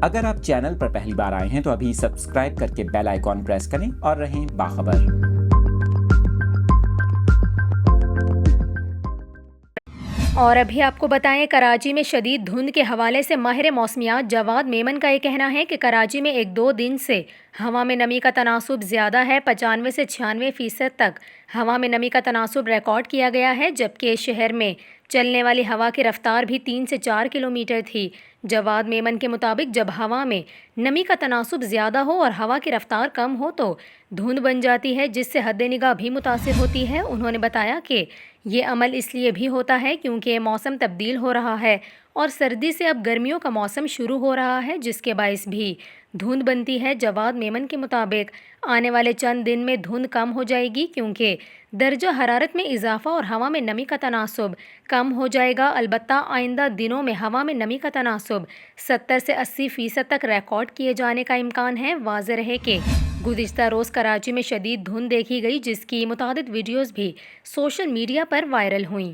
اگر آپ چینل پر پہلی بار آئے ہیں تو ابھی سبسکرائب کر کے بیل آئیکن پریس کریں اور رہیں باخبر۔ اور ابھی آپ کو بتائیں، کراچی میں شدید دھند کے حوالے سے ماہر موسمیات جواد میمن کا یہ کہنا ہے کہ کراچی میں 1-2 دن سے ہوا میں نمی کا تناسب زیادہ ہے۔ 95 سے 96% تک ہوا میں نمی کا تناسب ریکارڈ کیا گیا ہے، جبکہ شہر میں چلنے والی ہوا کی رفتار بھی 3 سے 4 کلومیٹر تھی۔ جواد میمن کے مطابق جب ہوا میں نمی کا تناسب زیادہ ہو اور ہوا کی رفتار کم ہو تو دھند بن جاتی ہے، جس سے حد نگاہ بھی متاثر ہوتی ہے۔ انہوں نے بتایا کہ یہ عمل اس لیے بھی ہوتا ہے کیونکہ موسم تبدیل ہو رہا ہے اور سردی سے اب گرمیوں کا موسم شروع ہو رہا ہے، جس کے باعث بھی دھند بنتی ہے۔ جواد میمن کے مطابق آنے والے چند دن میں دھند کم ہو جائے گی کیونکہ درجہ حرارت میں اضافہ اور ہوا میں نمی کا تناسب کم ہو جائے گا۔ البتہ آئندہ دنوں میں ہوا میں نمی کا تناسب 70 سے 80% تک ریکارڈ کیے جانے کا امکان ہے۔ واضح رہے کہ گزشتہ روز کراچی میں شدید دھند دیکھی گئی، جس کی متعدد ویڈیوز بھی سوشل میڈیا پر وائرل ہوئیں۔